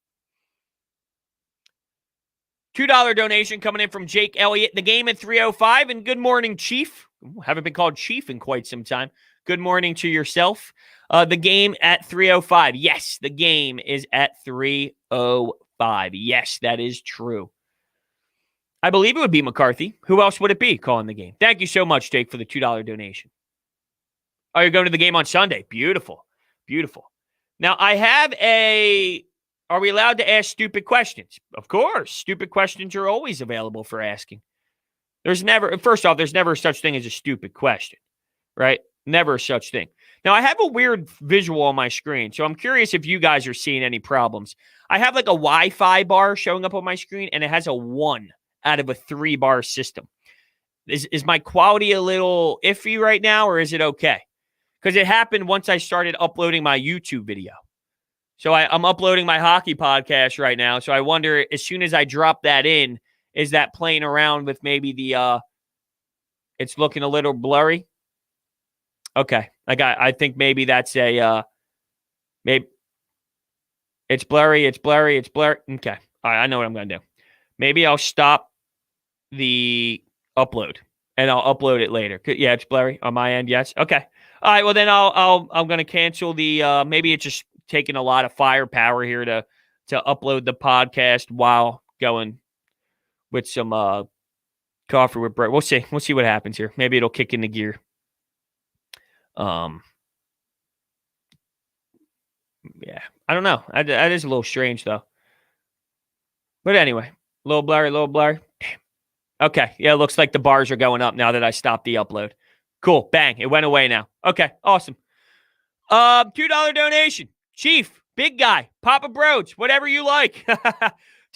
Speaker 1: $2 donation coming in from Jake Elliott. The game at 3:05. And good morning, Chief. Haven't been called Chief in quite some time. Good morning to yourself. The game at 3:05. Yes, the game is at 3:05. Yes, that is true. I believe it would be McCarthy. Who else would it be calling the game? Thank you so much, Jake, for the $2 donation. Oh, you're going to the game on Sunday. Beautiful. Beautiful. Now, I have are we allowed to ask stupid questions? Of course. Stupid questions are always available for asking. First off, there's never such thing as a stupid question, right? Never such thing. Now, I have a weird visual on my screen, so I'm curious if you guys are seeing any problems. I have like a Wi-Fi bar showing up on my screen, and it has a 1 out of a 3-bar system. Is my quality a little iffy right now, or is it okay? Because it happened once I started uploading my YouTube video. So I'm uploading my hockey podcast right now, so I wonder, as soon as I drop that in, is that playing around with maybe it's looking a little blurry? Okay. I think maybe that's maybe it's blurry. Okay. All right. I know what I'm going to do. Maybe I'll stop the upload and I'll upload it later. Yeah, it's blurry on my end. Yes. Okay. All right. Well, then I'm going to cancel the, maybe it's just taking a lot of firepower here to upload the podcast while going with some coffee with bread. We'll see. We'll see what happens here. Maybe it'll kick into gear. Yeah, I don't know. That is a little strange though. But anyway, a little blurry. Damn. Okay. Yeah, it looks like the bars are going up now that I stopped the upload. Cool. Bang. It went away now. Okay. Awesome. $2 donation. Chief, big guy, Papa Brodes, whatever you like.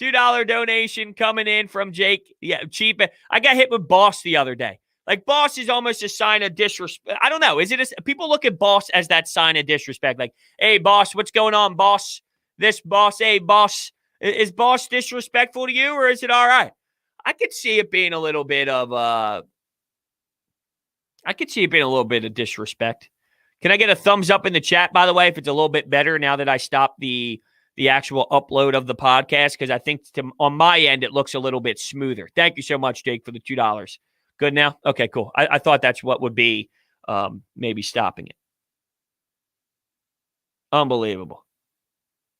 Speaker 1: $2 donation coming in from Jake. Yeah, Chief. I got hit with boss the other day. Like, boss is almost a sign of disrespect. I don't know. People look at boss as that sign of disrespect. Like, hey, boss, what's going on, boss? This boss, hey, boss. Is boss disrespectful to you, or is it all right? I could see it being a little bit of disrespect. Can I get a thumbs up in the chat, by the way, if it's a little bit better now that I stopped the actual upload of the podcast? Because I think on my end, it looks a little bit smoother. Thank you so much, Jake, for the $2. Good now? Okay, cool. I thought that's what would be maybe stopping it. Unbelievable.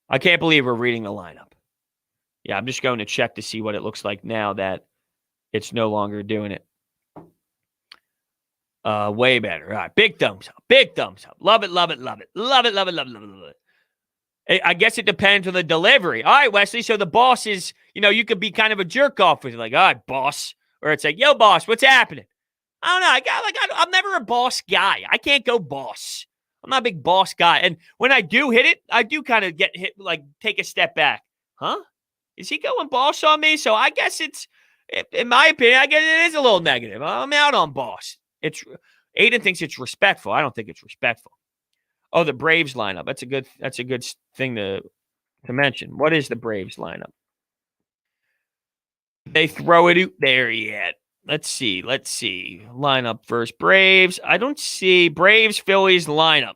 Speaker 1: I can't believe we're reading the lineup. Yeah, I'm just going to check to see what it looks like now that it's no longer doing it. Way better. All right. Big thumbs up. Big thumbs up. Love it, love it, love it. Love it, love it, love it, love it, love it. I guess it depends on the delivery. All right, Wesley. So the boss is, you could be kind of a jerk off with it. Like, all right, boss. Or it's like, yo, boss, what's happening? I don't know. I'm never a boss guy. I can't go boss. I'm not a big boss guy. And when I do hit it, I do kind of get hit, like take a step back. Huh? Is he going boss on me? So I guess it's, in my opinion, I guess it is a little negative. I'm out on boss. Aiden thinks it's respectful. I don't think it's respectful. Oh, the Braves lineup. That's a good thing to mention. What is the Braves lineup? They throw it out there yet. Let's see. Lineup first. Braves. I don't see Braves Phillies lineup.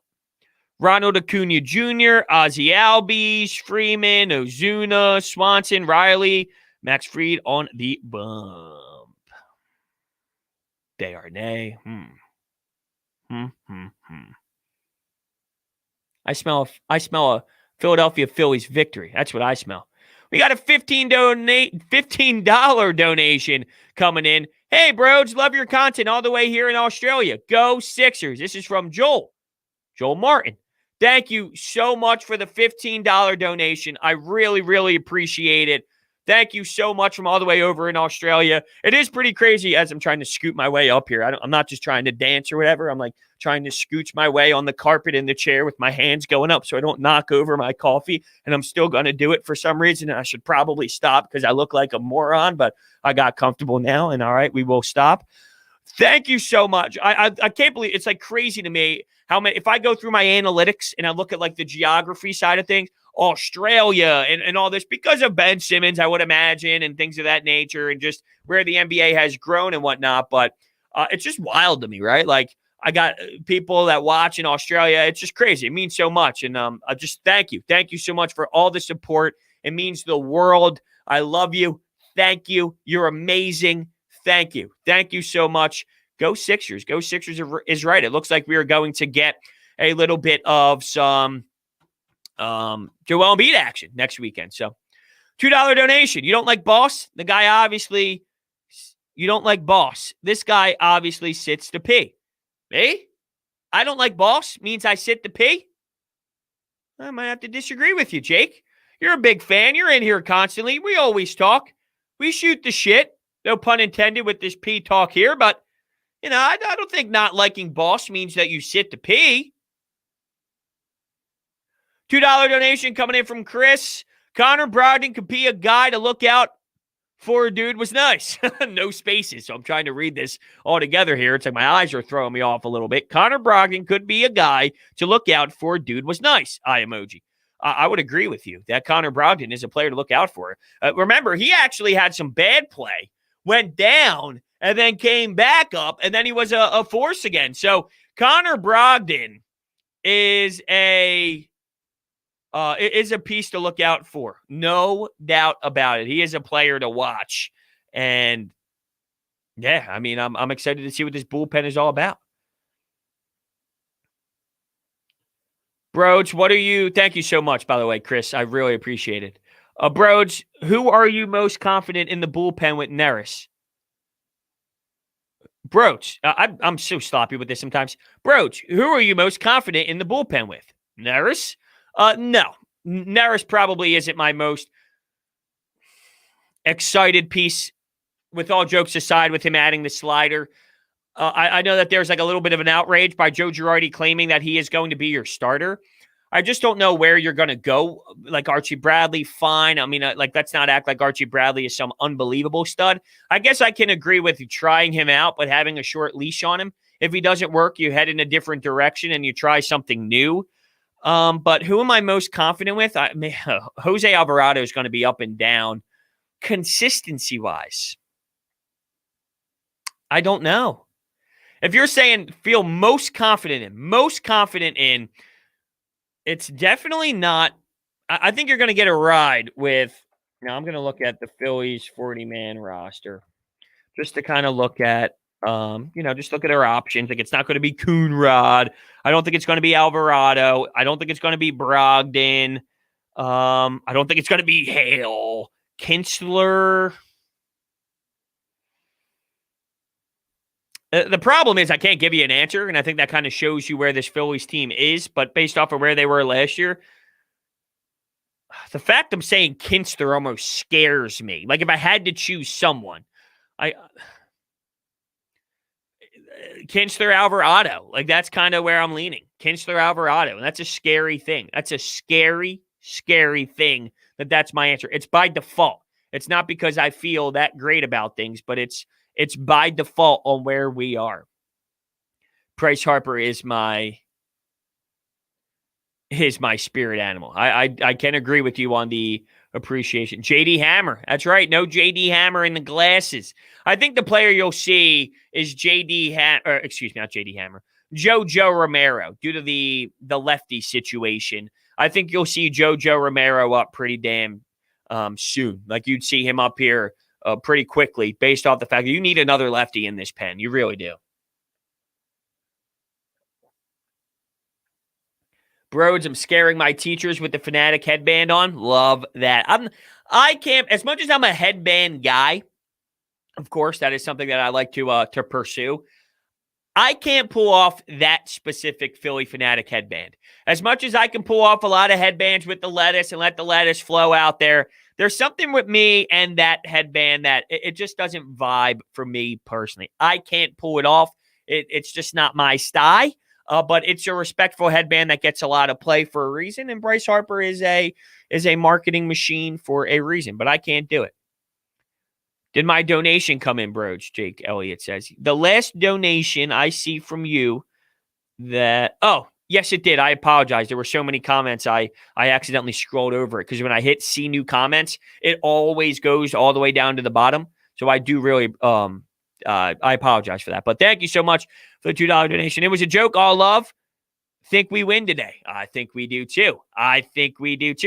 Speaker 1: Ronald Acuna Jr., Ozzie Albies, Freeman, Ozuna, Swanson, Riley, Max Fried on the bump. Desharnais. I smell a Philadelphia Phillies victory. That's what I smell. We got a $15 donation coming in. Hey, Brodes, love your content all the way here in Australia. Go Sixers. This is from Joel Martin. Thank you so much for the $15 donation. I really, really appreciate it. Thank you so much from all the way over in Australia. It is pretty crazy as I'm trying to scoot my way up here. I'm not just trying to dance or whatever. I'm like trying to scooch my way on the carpet in the chair with my hands going up so I don't knock over my coffee. And I'm still going to do it for some reason. And I should probably stop because I look like a moron, but I got comfortable now. And all right, we will stop. Thank you so much. I can't believe it's like crazy to me how many. If I go through my analytics and I look at like the geography side of things, Australia and all this because of Ben Simmons, I would imagine, and things of that nature, and just where the NBA has grown and whatnot. But it's just wild to me, right? Like I got people that watch in Australia. It's just crazy. It means so much, and I just thank you so much for all the support. It means the world. I love you. Thank you. You're amazing. Thank you so much. Go Sixers. Go Sixers is right. It looks like we are going to get a little bit of some Joel Embiid action next weekend. So $2 donation. You don't like Boss? The guy obviously, you don't like Boss. This guy obviously sits to pee. Me? I don't like Boss means I sit to pee? I might have to disagree with you, Jake. You're a big fan. You're in here constantly. We always talk. We shoot the shit. No pun intended with this pee talk here, but, you know, I don't think not liking Boss means that you sit to pee. $2 donation coming in from Chris. Connor Brogdon could be a guy to look out for. Dude was nice. No spaces, so I'm trying to read this all together here. It's like my eyes are throwing me off a little bit. Connor Brogdon could be a guy to look out for. Dude was nice. Eye emoji. I would agree with you that Connor Brogdon is a player to look out for. Remember, he actually had some bad play, went down, and then came back up, and then he was a force again. So Connor Brogdon is a piece to look out for. No doubt about it. He is a player to watch. And, yeah, I mean, I'm excited to see what this bullpen is all about. Brodes, what are you? Thank you so much, by the way, Chris. I really appreciate it. Brodes, who are you most confident in the bullpen with Neris? Brodes, I'm so sloppy with this sometimes. Brodes, who are you most confident in the bullpen with? Neris? No. Neris probably isn't my most excited piece, with all jokes aside, with him adding the slider. I know that there's like a little bit of an outrage by Joe Girardi claiming that he is going to be your starter. I just don't know where you're going to go. Like Archie Bradley, fine. I mean, like, let's not act like Archie Bradley is some unbelievable stud. I guess I can agree with you trying him out, but having a short leash on him. If he doesn't work, you head in a different direction and you try something new. But who am I most confident with? Jose Alvarado is going to be up and down. Consistency-wise, I don't know. If you're saying feel most confident in, it's definitely not. I think you're going to get a ride with. Now I'm going to look at the Phillies 40-man roster just to kind of look at, just look at our options. Like, it's not going to be Coonrod. I don't think it's going to be Alvarado. I don't think it's going to be Brogdon. I don't think it's going to be Hale. Kinsler. The problem is I can't give you an answer, and I think that kind of shows you where this Phillies team is. But based off of where they were last year, the fact I'm saying Kinsler almost scares me. Like, if I had to choose someone, Kinsler, Alvarado. Like, that's kind of where I'm leaning. Kinsler, Alvarado. And that's a scary thing. That's a scary, scary thing that's my answer. It's by default. It's not because I feel that great about things, but it's by default on where we are. Bryce Harper is my spirit animal. I can agree with you on the appreciation. JD Hammer. That's right. No JD Hammer in the glasses. I think the player you'll see is not JD Hammer. Joe Romero, due to the lefty situation. I think you'll see Joe Romero up pretty damn soon. Like, you'd see him up here pretty quickly, based off the fact that you need another lefty in this pen. You really do. Brodes, I'm scaring my teachers with the Fanatic headband on. Love that. I can't, as much as I'm a headband guy, of course, that is something that I like to pursue. I can't pull off that specific Philly Fanatic headband. As much as I can pull off a lot of headbands with the lettuce and let the lettuce flow out there, there's something with me and that headband that it just doesn't vibe for me personally. I can't pull it off. It's just not my style. But it's a respectful headband that gets a lot of play for a reason. And Bryce Harper is a marketing machine for a reason. But I can't do it. Did my donation come in, Brodes? Jake Elliott says. The last donation I see from you oh, yes, it did. I apologize. There were so many comments. I accidentally scrolled over it because when I hit see new comments, it always goes all the way down to the bottom. So I do really I apologize for that. But thank you so much for the $2 donation. It was a joke, all love. Think we win today. I think we do too.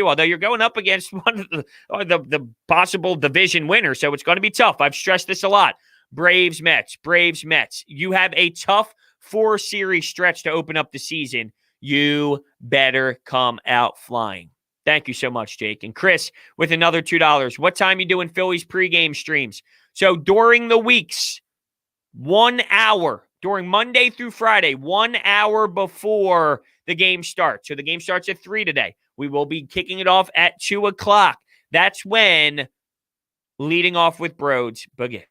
Speaker 1: Although you're going up against one of the possible division winners, so it's going to be tough. I've stressed this a lot. Braves, Mets. You have a tough 4-series stretch to open up the season. You better come out flying. Thank you so much, Jake. And Chris with another $2. What time you doing Phillies pregame streams? So during the weeks, 1 hour. During Monday through Friday, 1 hour before the game starts. So the game starts at 3 today. We will be kicking it off at 2 o'clock. That's when leading off with Brodes begins.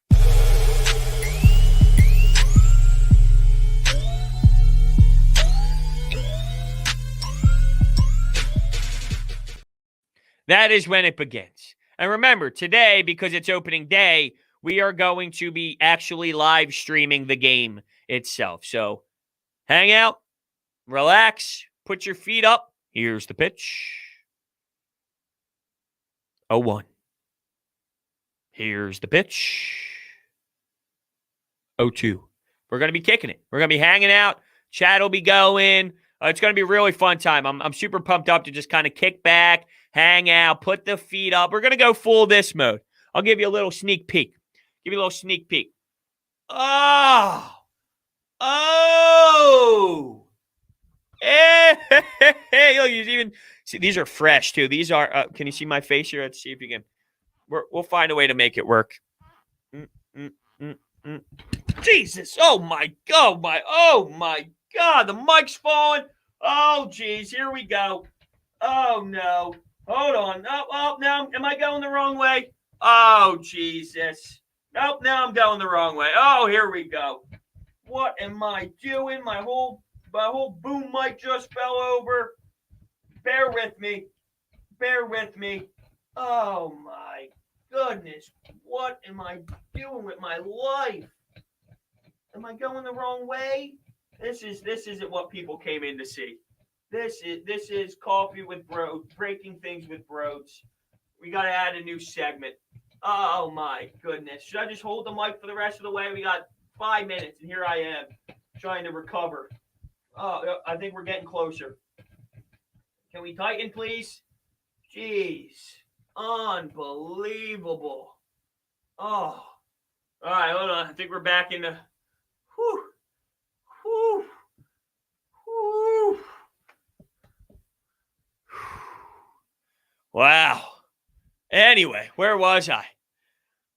Speaker 1: That is when it begins. And remember, today, because it's opening day, we are going to be actually live streaming the game itself. So hang out, relax, put your feet up. Here's the pitch. 0-1. Here's the pitch. 0-2. We're going to be kicking it. We're going to be hanging out. Chat will be going. It's going to be a really fun time. I'm super pumped up to just kind of kick back, hang out, put the feet up. We're going to go full this mode. I'll give you a little sneak peek. Oh. Hey, look, you even see these are fresh too. These are. Can you see my face here? Let's see if you can. We'll find a way to make it work. Jesus! Oh my God! The mic's falling. Oh geez, here we go. Oh no! Hold on. Oh no! Am I going the wrong way? Oh Jesus! Nope, now I'm going the wrong way. Oh, here we go. What am I doing? My whole boom mic just fell over. Bear with me. Oh my goodness. What am I doing with my life? Am I going the wrong way? This isn't what people came in to see. This is Coffee with Brodes, breaking things with Brodes. We got to add a new segment. Oh my goodness. Should I just hold the mic for the rest of the way? We got 5 minutes and here I am trying to recover. Oh, I think we're getting closer. Can we tighten, please? Jeez. Unbelievable. Oh. All right, hold on. I think we're back in the... Whew. Wow. Anyway, where was I?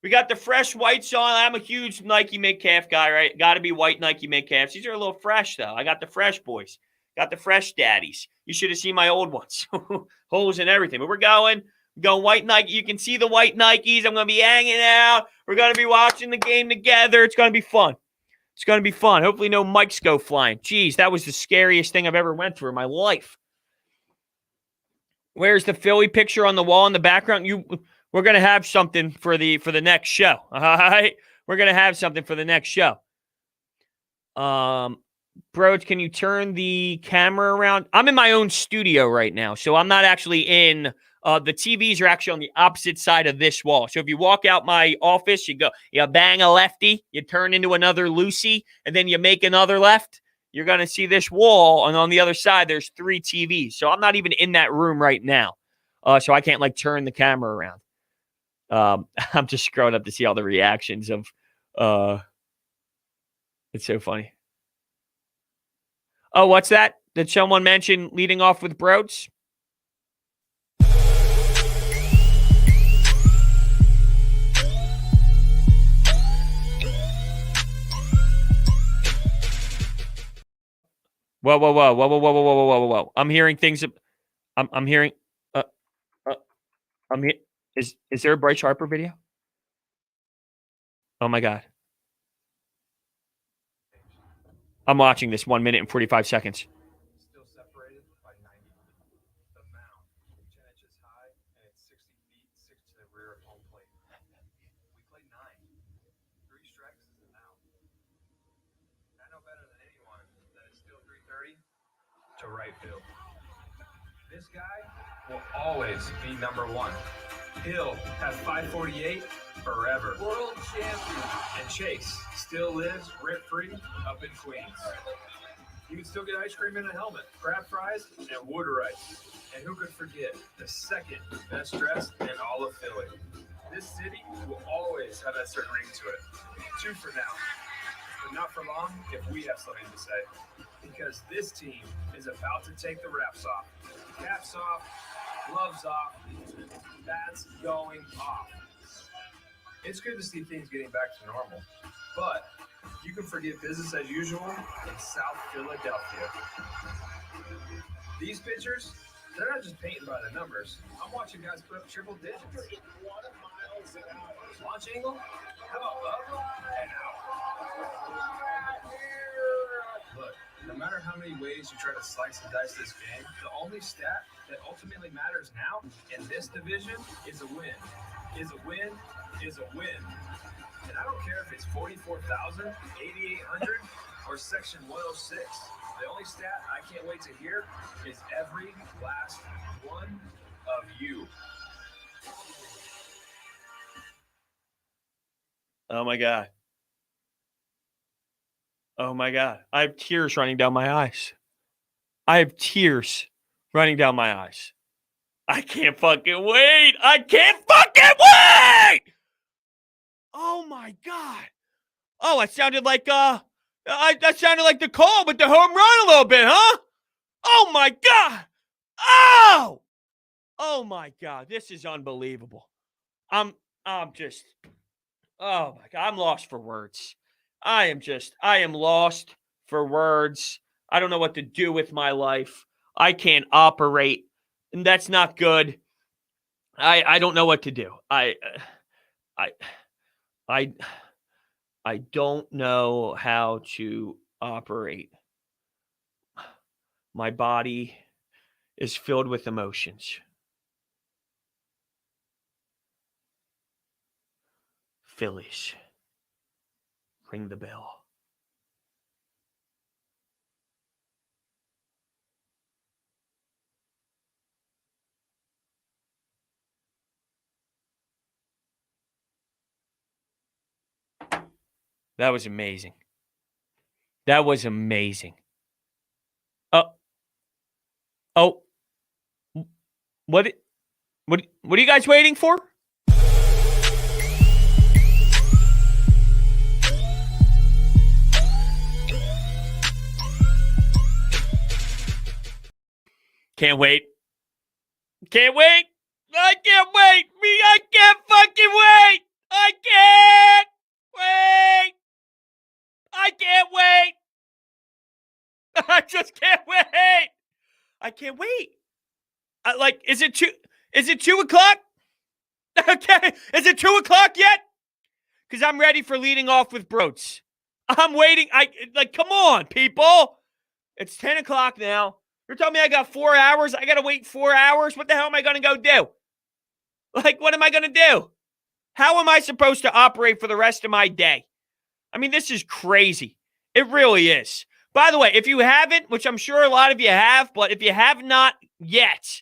Speaker 1: We got the fresh whites on. I'm a huge Nike mid-calf guy, right? Got to be white Nike mid-calves. These are a little fresh, though. I got the fresh boys. Got the fresh daddies. You should have seen my old ones. Holes and everything. But we're going white Nike. You can see the white Nikes. I'm going to be hanging out. We're going to be watching the game together. It's going to be fun. Hopefully no mics go flying. Jeez, that was the scariest thing I've ever went through in my life. Where's the Philly picture on the wall in the background? We're going to have something for the next show. All right? We're going to have something for the next show. Brodes, can you turn the camera around? I'm in my own studio right now, so I'm not actually in. The TVs are actually on the opposite side of this wall. So if you walk out my office, you bang a lefty, you turn into another Lucy, and then you make another left. You're going to see this wall, and on the other side, there's 3 TVs. So I'm not even in that room right now. So I can't, turn the camera around. I'm just scrolling up to see all the reactions of it's so funny. Oh, what's that? Did someone mention leading off with Brodes? Whoa. I'm hearing things. I'm hearing. Is there a Bryce Harper video? Oh my God. I'm watching this 1 minute and 45 seconds.
Speaker 2: Still separated by 90 feet. The mound, 10 inches high, and it's 60 feet, 6 to the rear of home plate. We played 3 strikes is an out. I know better than anyone that it's still 3:30 to right field. This guy will always be number 1. He'll have 548 forever. World champion. And Chase still lives rent-free up in Queens. You can still get ice cream in a helmet, crab fries, and water ice. And who could forget the second best dress in all of Philly? This city will always have that certain ring to it. 2 for now, but not for long if we have something to say. Because this team is about to take the wraps off. Caps off, gloves off, bats going off. It's good to see things getting back to normal, but you can forget business as usual in South Philadelphia. These pitchers, they're not just painting by the numbers. I'm watching guys put up triple digits. Launch angle? How about up and out? Look, no matter how many ways you try to slice and dice this game, the only stat that ultimately matters now in this division is a win. Is a win, is a win. And I don't care if it's 44,000, 8,800, or Section 106. The only stat I can't wait to hear is every last one of you.
Speaker 1: Oh, my God. Oh, my God. I have tears running down my eyes. I have tears running down my eyes. I can't fucking wait. I can't fucking wait. Oh, my God. Oh, that sounded like that sounded like the call with the home run a little bit, huh? Oh, my God. Oh, my God. This is unbelievable. I'm just, oh, my God. I'm lost for words. I am lost for words. I don't know what to do with my life. I can't operate, and that's not good. I don't know what to do. I don't know how to operate. My body is filled with emotions. Phillies, ring the bell. That was amazing. That was amazing. Oh, what are you guys waiting for? Can't wait. Can't wait. I can't wait. I can't fucking wait. I can't wait. I can't wait. I just can't wait. I can't wait. Is it 2 o'clock? Okay. Is it 2 o'clock yet? Because I'm ready for leading off with Brodes. I'm waiting. Come on, people. It's 10 o'clock now. You're telling me I got 4 hours? I got to wait 4 hours? What the hell am I going to go do? What am I going to do? How am I supposed to operate for the rest of my day? I mean, this is crazy. It really is. By the way, if you haven't, which I'm sure a lot of you have, but if you have not yet,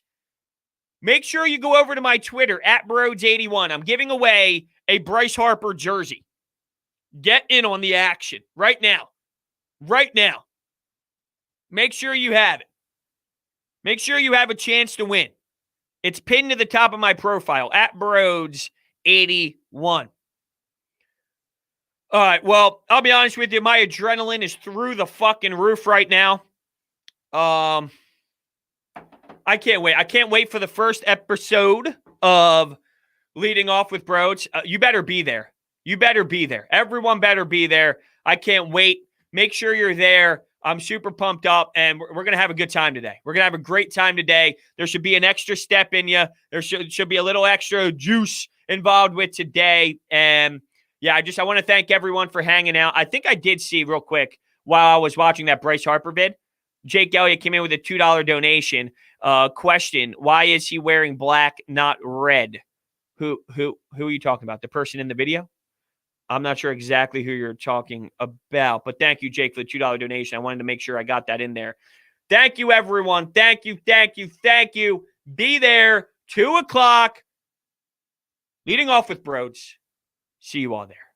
Speaker 1: make sure you go over to my Twitter, @Brodes81. I'm giving away a Bryce Harper jersey. Get in on the action right now. Right now. Make sure you have it. Make sure you have a chance to win. It's pinned to the top of my profile, @Brodes81. All right, well, I'll be honest with you. My adrenaline is through the fucking roof right now. I can't wait. I can't wait for the first episode of Leading Off with Brodes. You better be there. You better be there. Everyone better be there. I can't wait. Make sure you're there. I'm super pumped up, and we're going to have a good time today. We're going to have a great time today. There should be an extra step in you. There should be a little extra juice involved with today. And yeah, I want to thank everyone for hanging out. I think I did see real quick while I was watching that Bryce Harper vid, Jake Elliott came in with a $2 donation. Question: why is he wearing black, not red? Who are you talking about? The person in the video? I'm not sure exactly who you're talking about, but thank you, Jake, for the $2 donation. I wanted to make sure I got that in there. Thank you, everyone. Thank you, thank you, thank you. Be there, 2 o'clock. Leading off with Brodes. See you all there.